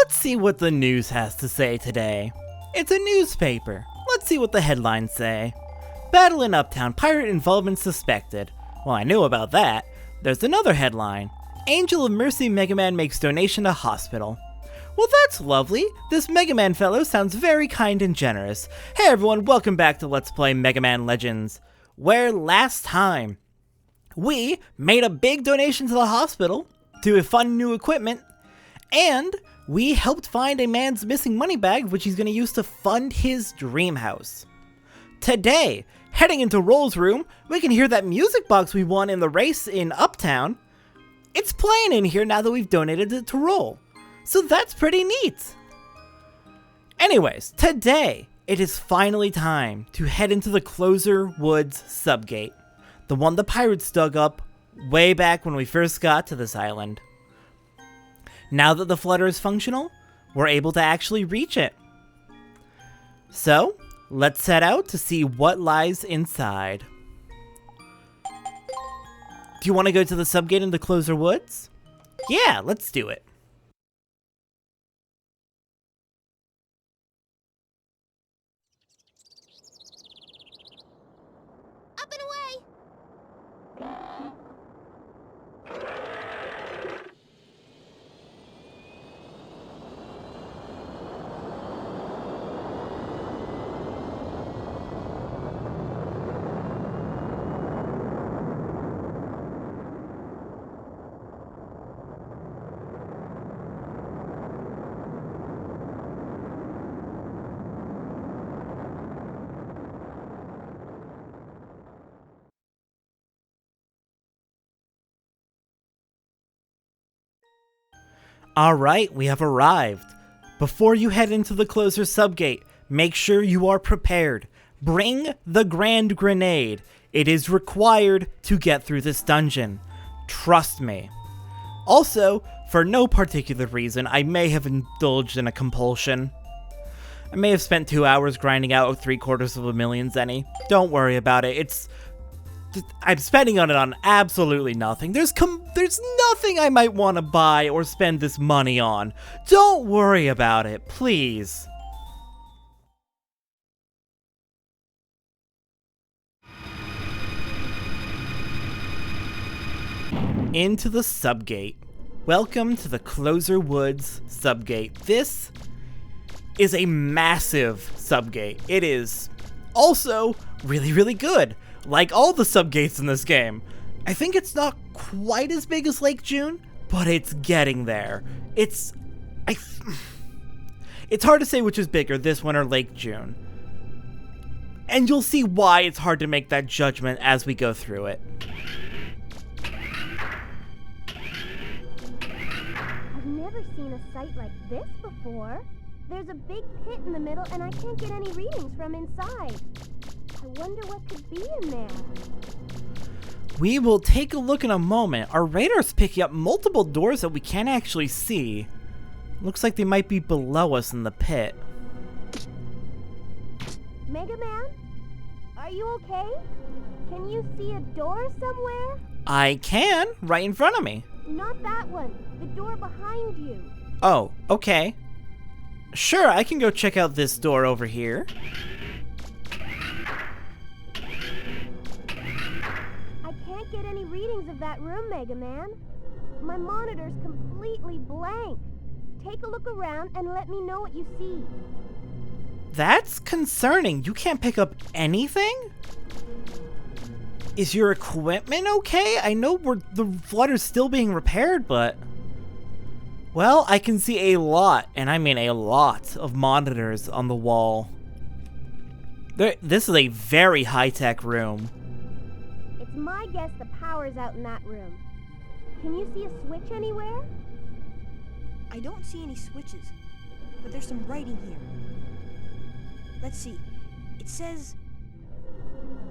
Let's see what the news has to say today. It's a newspaper. Let's see what the headlines say. Battle in Uptown, pirate involvement suspected. Well, I knew about that. There's another headline. Angel of Mercy Mega Man makes donation to hospital. Well, that's lovely. This Mega Man fellow sounds very kind and generous. Hey everyone, welcome back to Let's Play Mega Man Legends, where last time we made a big donation to the hospital to fund new equipment, and we helped find a man's missing money bag, which he's going to use to fund his dream house. Today, heading into Roll's room, we can hear that music box we won in the race in Uptown. It's playing in here now that we've donated it to Roll. So that's pretty neat. Anyways, today, it is finally time to head into the Clozer Sub Gate. The one the pirates dug up way back when we first got to this island. Now that the flutter is functional, we're able to actually reach it. So, let's set out to see what lies inside. Do you want to go to the subgate in the Clozer Woods? Yeah, let's do it. Up and away! Alright, we have arrived. Before you head into the Clozer Sub Gate, make sure you are prepared. Bring the Grand Grenade. It is required to get through this dungeon. Trust me. Also, for no particular reason, I may have indulged in a compulsion. I may have spent 2 hours grinding out 750,000 zenny. Don't worry about it. I'm spending on it on absolutely nothing. There's nothing I might want to buy or spend this money on. Don't worry about it, please. Into the subgate. Welcome to the Clozer Sub Gate. This is a massive subgate. It is also really, really good. Like all the subgates in this game. I think it's not quite as big as Lake June, but it's getting there. It's hard to say which is bigger, this one or Lake June. And you'll see why it's hard to make that judgment as we go through it. I've never seen a site like this before. There's a big pit in the middle and I can't get any readings from inside. I wonder what could be in there. We will take a look in a moment. Our radar's picking up multiple doors that we can't actually see. Looks like they might be below us in the pit. Mega Man? Are you okay? Can you see a door somewhere? I can, right in front of me. Not that one. The door behind you. Oh, okay. Sure, I can go check out this door over here. Get any readings of that room, Mega Man. My monitor's completely blank. Take a look around and let me know what you see. That's concerning. You can't pick up anything? Is your equipment okay? I know the flutter's still being repaired, but... Well, I can see a lot, and I mean a lot, of monitors on the wall. This is a very high-tech room. It's my guess the power's out in that room. Can you see a switch anywhere? I don't see any switches, but there's some writing here. Let's see. It says,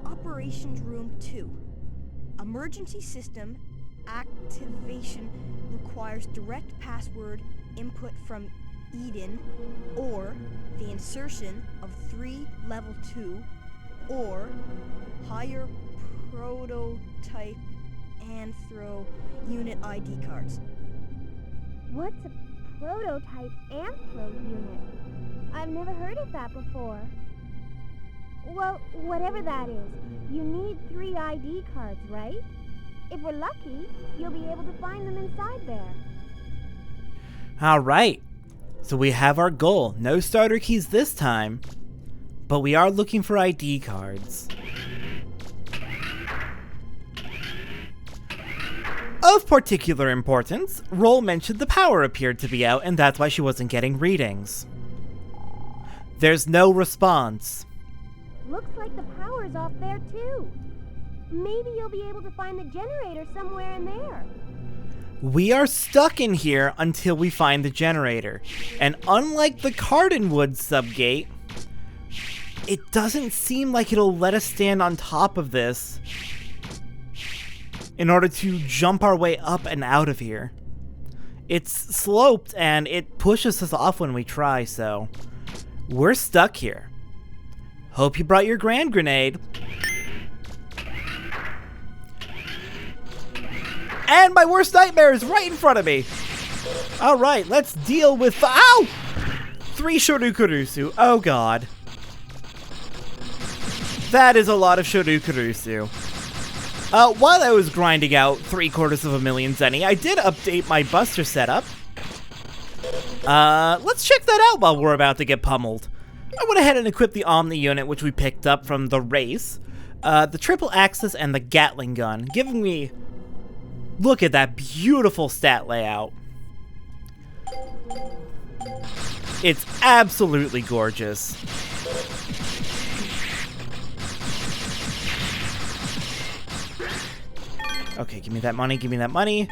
Operations Room 2. Emergency system activation requires direct password input from Eden, or the insertion of 3 level 2, or higher prototype anthro unit ID cards. What's a prototype Anthro unit. I've never heard of that before. Well, whatever that is, you need 3 ID cards, right? If we're lucky, you'll be able to find them inside there. Alright, so we have our goal. No starter keys this time, but we are looking for ID cards. Of particular importance, Roll mentioned the power appeared to be out, and that's why she wasn't getting readings. There's no response. Looks like the power's off there too. Maybe you'll be able to find the generator somewhere in there. We are stuck in here until we find the generator. And unlike the Clozer Sub Gate, it doesn't seem like it'll let us stand on top of this in order to jump our way up and out of here. It's sloped and it pushes us off when we try, so we're stuck here. Hope you brought your grand grenade. And my worst nightmare is right in front of me. Alright, let's deal with... Ow! 3 Sharukurusu. Oh god. That is a lot of Sharukurusu. While I was grinding out 750,000 zenny, I did update my buster setup. Let's check that out while we're about to get pummeled. I went ahead and equipped the Omni unit, which we picked up from the race, the triple axis, and the Gatling gun, giving me... Look at that beautiful stat layout. It's absolutely gorgeous. Okay, give me that money, give me that money.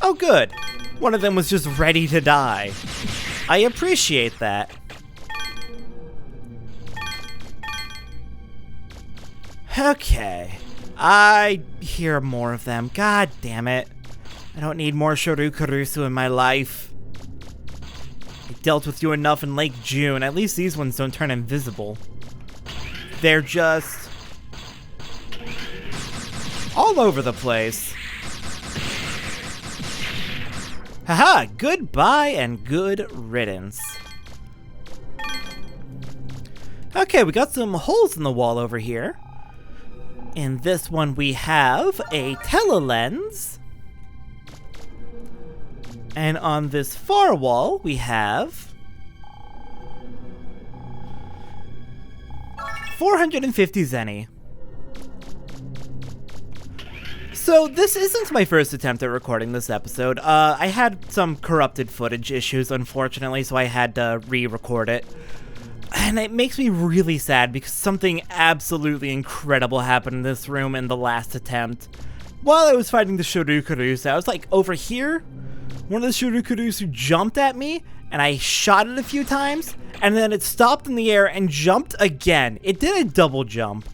Oh, good. One of them was just ready to die. I appreciate that. Okay. I hear more of them. God damn it. I don't need more Sharukurusu in my life. I dealt with you enough in Lake June. At least these ones don't turn invisible. They're just... all over the place. Haha, goodbye and good riddance. Okay, we got some holes in the wall over here. In this one we have a telelens. And on this far wall we have 450 zenny. So this isn't my first attempt at recording this episode. I had some corrupted footage issues, unfortunately, so I had to re-record it. And it makes me really sad because something absolutely incredible happened in this room in the last attempt. While I was fighting the Sharukurusu, I was like over here. One of the Sharukurusu jumped at me, and I shot it a few times, and then it stopped in the air and jumped again. It did a double jump.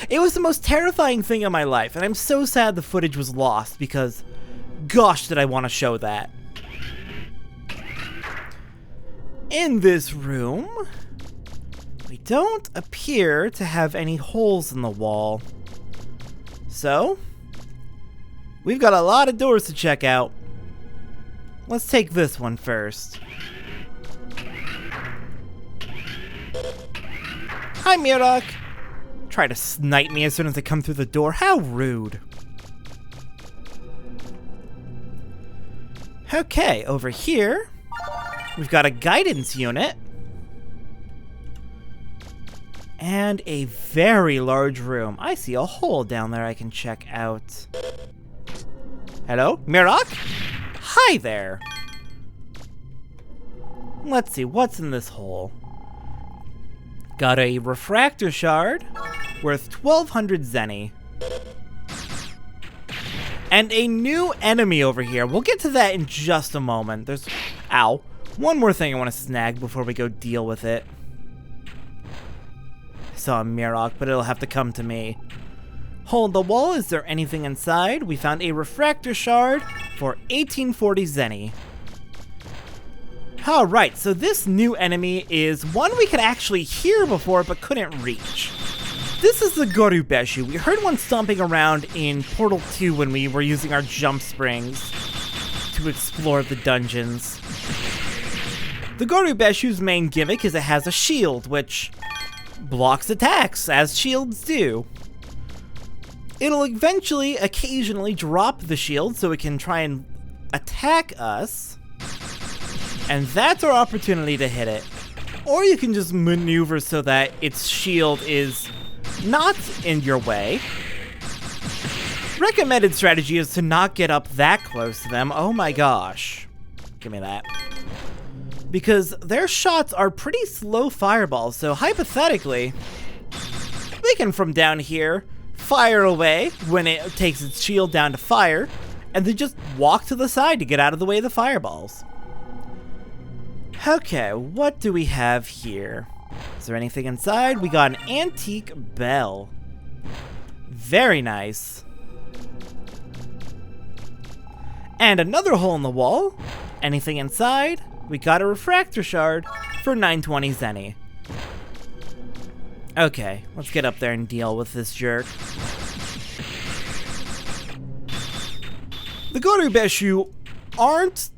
It was the most terrifying thing in my life, and I'm so sad the footage was lost because, gosh, did I want to show that. In this room, we don't appear to have any holes in the wall. So, we've got a lot of doors to check out. Let's take this one first. Hi, Mirok. Try to snipe me as soon as I come through the door. How rude. Okay, over here, we've got a guidance unit. And a very large room. I see a hole down there I can check out. Hello, Mirok? Hi there. Let's see, what's in this hole? Got a refractor shard worth 1200 zenny. And a new enemy over here. We'll get to that in just a moment. There's... Ow. One more thing I want to snag before we go deal with it. I saw a Mirok, but it'll have to come to me. Hole in the wall, is there anything inside? We found a refractor shard for 1840 zenny. Alright, so this new enemy is one we could actually hear before but couldn't reach. This is the Gorubeshu. We heard one stomping around in Portal 2 when we were using our jump springs to explore the dungeons. The Gorubeshu's main gimmick is it has a shield, which blocks attacks, as shields do. It'll eventually, occasionally drop the shield so it can try and attack us. And that's our opportunity to hit it. Or you can just maneuver so that its shield is not in your way. Recommended strategy is to not get up that close to them. Oh my gosh. Give me that. Because their shots are pretty slow fireballs, so hypothetically, we can from down here fire away when it takes its shield down to fire, and then just walk to the side to get out of the way of the fireballs. Okay, what do we have here? Is there anything inside? We got an antique bell. Very nice. And another hole in the wall. Anything inside? We got a refractor shard for 920 zenny. Okay, let's get up there and deal with this jerk. The Gorubeshu aren't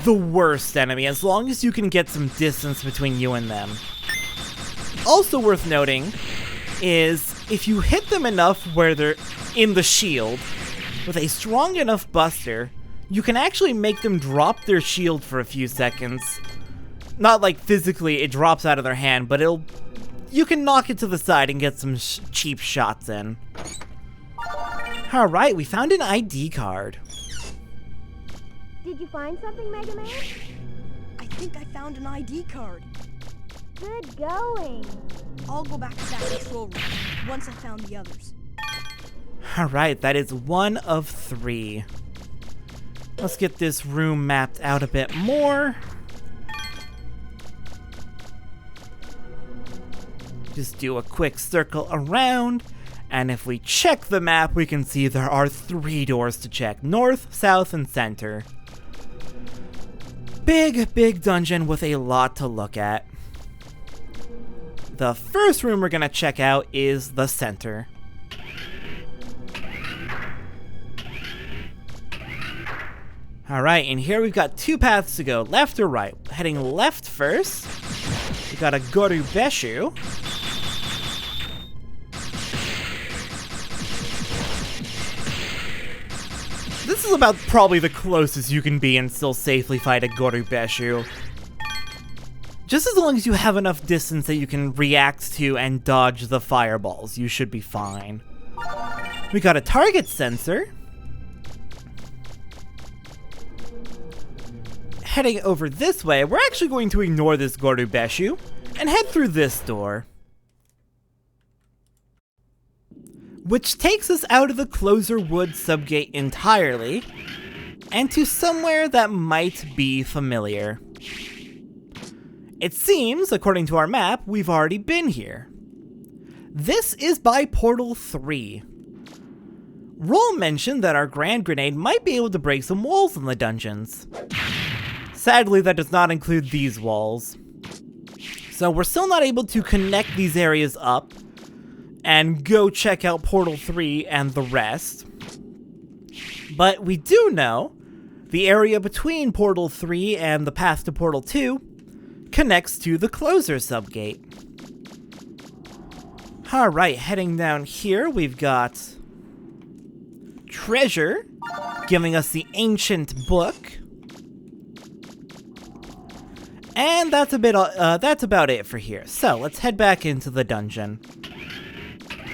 the worst enemy as long as you can get some distance between you and them. Also worth noting is if you hit them enough where they're in the shield with a strong enough buster, you can actually make them drop their shield for a few seconds. Not like physically it drops out of their hand, but you can knock it to the side and get some cheap shots in. Alright, we found an ID card. Did you find something, Mega Man? I think I found an ID card. Good going. I'll go back to that control room once I found the others. Alright, that is 1 of 3. Let's get this room mapped out a bit more. Just do a quick circle around, and if we check the map, we can see there are 3 doors to check: north, south, and center. Big dungeon with a lot to look at. The first room we're gonna check out is the center. Alright, and here we've got 2 paths to go, left or right. Heading left first, we got a Gorubeshu. This is about probably the closest you can be and still safely fight a Gorubeshu. Just as long as you have enough distance that you can react to and dodge the fireballs, you should be fine. We got a target sensor. Heading over this way, we're actually going to ignore this Gorubeshu and head through this door, which takes us out of the Clozer Sub Gate entirely, and to somewhere that might be familiar. It seems, according to our map, we've already been here. This is by Portal 3. Roll mentioned that our Grand Grenade might be able to break some walls in the dungeons. Sadly, that does not include these walls. So we're still not able to connect these areas up and go check out Portal 3 and the rest. But we do know the area between Portal 3 and the path to Portal 2 connects to the Clozer Sub Gate. Alright, heading down here, we've got treasure, giving us the ancient book. And that's about it for here. So let's head back into the dungeon.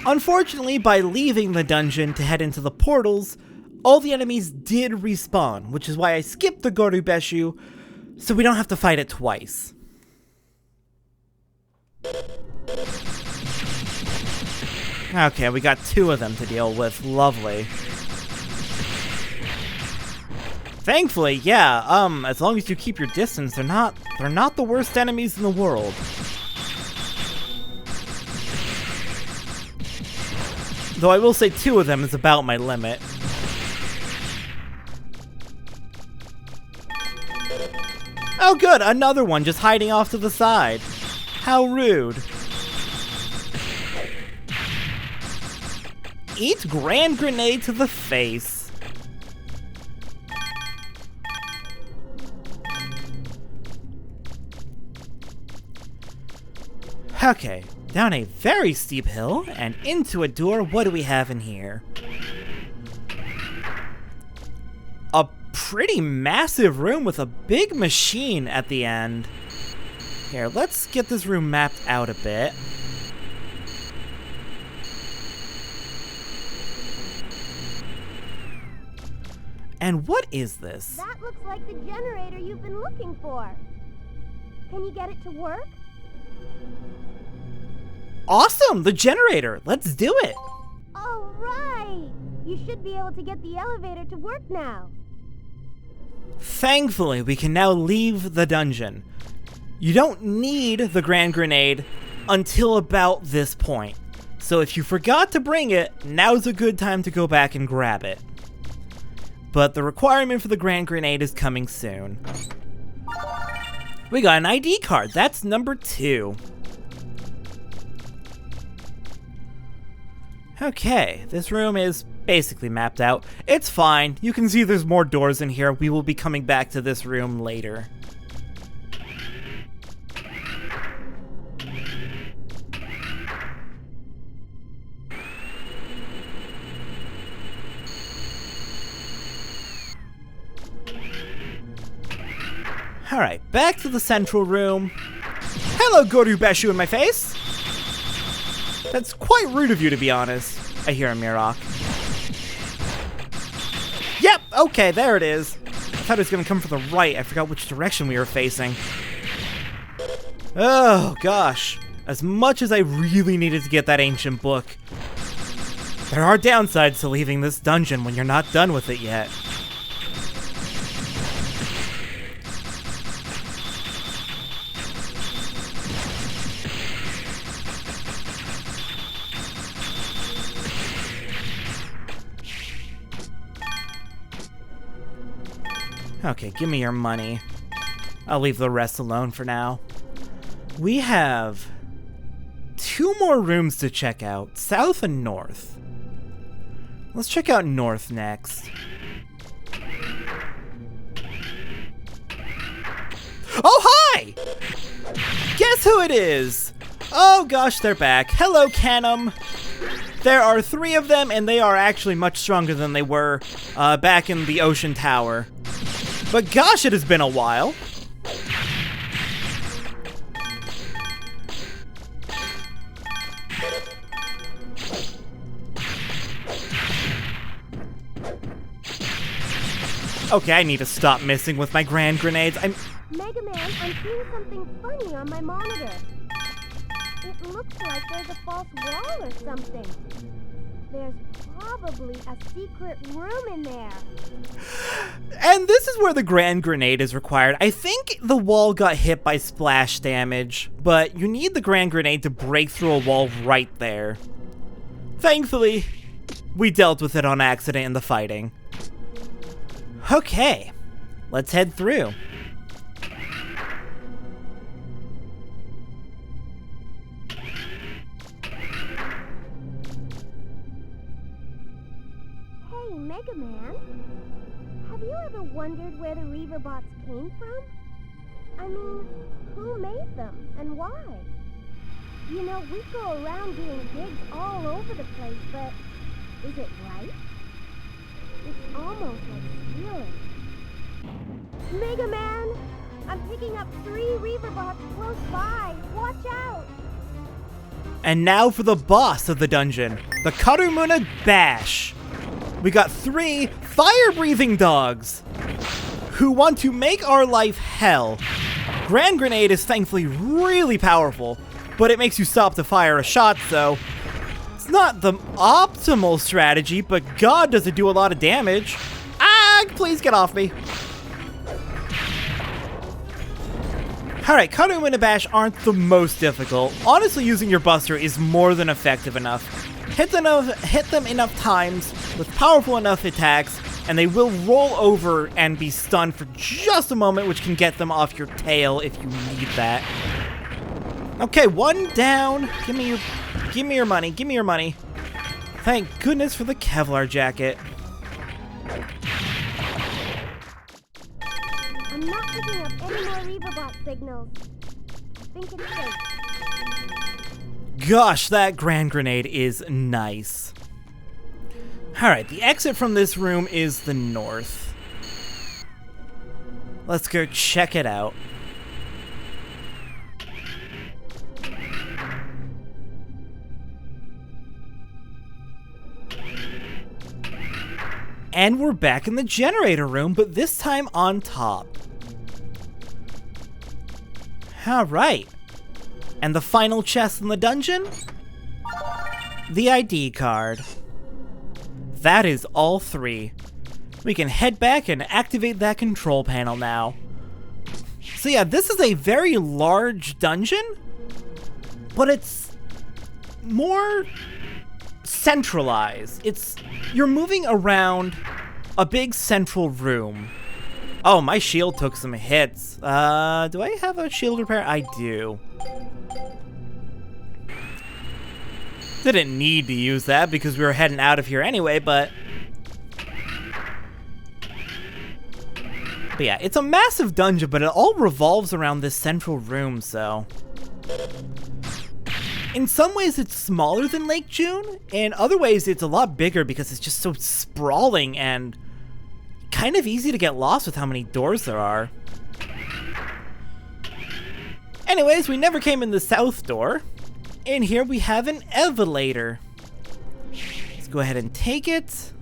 Unfortunately, by leaving the dungeon to head into the portals, all the enemies did respawn, which is why I skipped the Gorubeshu, so we don't have to fight it twice. Okay, we got 2 of them to deal with. Lovely. Thankfully, yeah, as long as you keep your distance, they're not the worst enemies in the world. Though I will say 2 of them is about my limit. Oh good, another one just hiding off to the side. How rude. Eat Grand Grenade to the face. Okay, down a very steep hill and into a door. What do we have in here? A pretty massive room with a big machine at the end. Here, let's get this room mapped out a bit. And what is this? That looks like the generator you've been looking for. Can you get it to work? Awesome! The generator! Let's do it! All right! You should be able to get the elevator to work now. Thankfully, we can now leave the dungeon. You don't need the Grand Grenade until about this point. So if you forgot to bring it, now's a good time to go back and grab it. But the requirement for the Grand Grenade is coming soon. We got an ID card. That's number 2. Okay, this room is basically mapped out. It's fine. You can see there's more doors in here. We will be coming back to this room later. Alright, back to the central room. Hello, Goru Beshu in my face! That's quite rude of you, to be honest. I hear a Mirok. Yep, okay, there it is. I thought it was gonna come from the right. I forgot which direction we were facing. Oh, gosh. As much as I really needed to get that ancient book, there are downsides to leaving this dungeon when you're not done with it yet. Okay, give me your money. I'll leave the rest alone for now. We have 2 more rooms to check out, south and north. Let's check out north next. Oh, hi! Guess who it is? Oh gosh, they're back. Hello, Cannam. There are 3 of them, and they are actually much stronger than they were back in the Ocean Tower. But gosh, it has been a while. Okay, I need to stop messing with my Grand Grenades. Mega Man, I'm seeing something funny on my monitor. It looks like there's a false wall or something. There's probably a secret room in there. And this is where the Grand Grenade is required. I think the wall got hit by splash damage, but you need the Grand Grenade to break through a wall right there. Thankfully, we dealt with it on accident in the fighting. Okay, let's head through. Hey, Mega Man. Have you ever wondered where the Reaverbots came from? I mean, who made them and why? You know, we go around doing gigs all over the place, but is it right? It's almost like stealing. Mega Man! I'm picking up 3 Reaverbots close by. Watch out! And now for the boss of the dungeon, the Karumuna Bash. We got 3 fire-breathing dogs who want to make our life hell. Grand Grenade is thankfully really powerful, but it makes you stop to fire a shot, so it's not the optimal strategy, but God, does it do a lot of damage. Ah, please get off me. Alright, Karumuna Bash aren't the most difficult. Honestly, using your Buster is more than effective enough. Hit them enough times with powerful enough attacks, and they will roll over and be stunned for just a moment, which can get them off your tail if you need that. Okay, 1 down. Give me your money. Give me your money. Thank goodness for the Kevlar jacket. I'm not picking up any more Reaverbot signals. I think it's safe. gosh, that Grand Grenade is nice. Alright, the exit from this room is the north. Let's go check it out. And we're back in the generator room, but this time on top. Alright. And the final chest in the dungeon? The ID card. That is all 3. We can head back and activate that control panel now. So yeah, this is a very large dungeon, but it's more centralized. You're moving around a big central room. Oh, my shield took some hits. Do I have a shield repair? I do. Didn't need to use that because we were heading out of here anyway, but yeah, it's a massive dungeon, but it all revolves around this central room, so in some ways it's smaller than Lake June, in other ways it's a lot bigger because it's just so sprawling and kind of easy to get lost with how many doors there are. Anyways, we never came in the south door. In here we have an elevator. Let's go ahead and take it.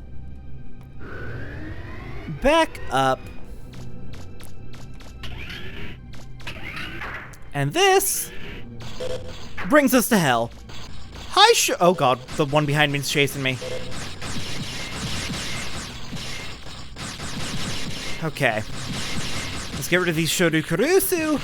Back up. And this brings us to hell. Hi, oh god, the one behind me is chasing me. Okay. Let's get rid of these Sharukurusu.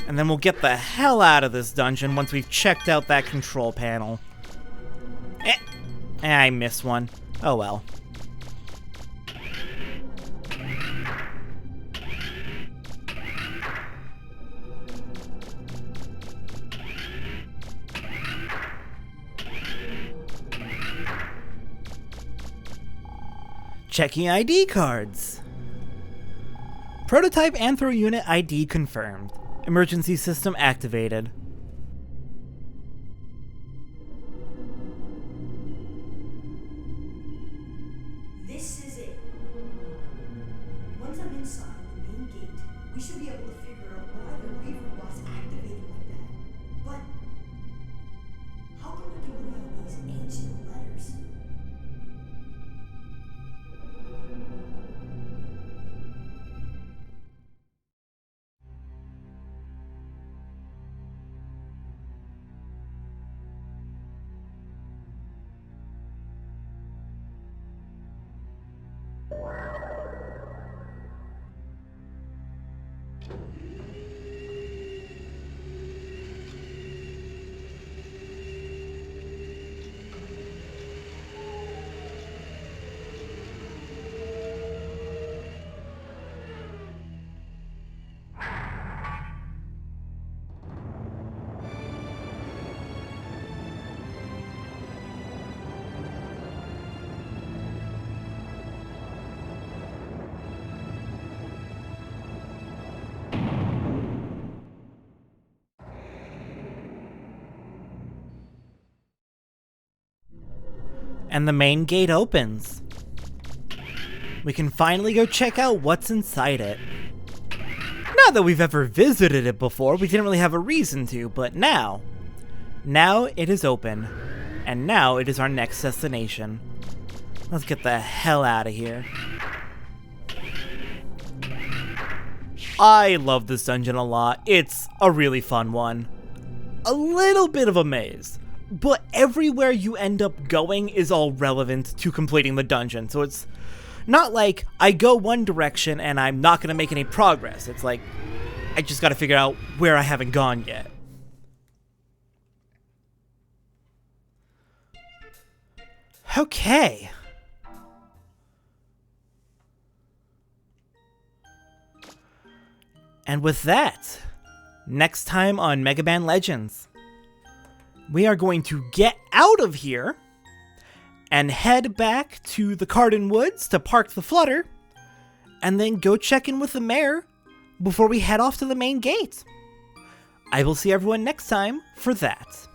And then we'll get the hell out of this dungeon once we've checked out that control panel. I missed one. Oh well. Checking ID cards. Prototype Anthro Unit ID confirmed. Emergency system activated. This is it. Once I'm inside the main gate, we should be able to figure out why the Reaver was activated like that. But how come I can read these ancient letters? And the main gate opens. We can finally go check out what's inside it. Not that we've ever visited it before, we didn't really have a reason to, but now it is open. And now it is our next destination. Let's get the hell out of here. I love this dungeon a lot. It's a really fun one. A little bit of a maze, but everywhere you end up going is all relevant to completing the dungeon. So it's not like I go one direction and I'm not going to make any progress. It's like I just got to figure out where I haven't gone yet. Okay. And with that, next time on Mega Man Legends, we are going to get out of here and head back to the Cardin Woods to park the Flutter, and then go check in with the mayor before we head off to the main gate. I will see everyone next time for that.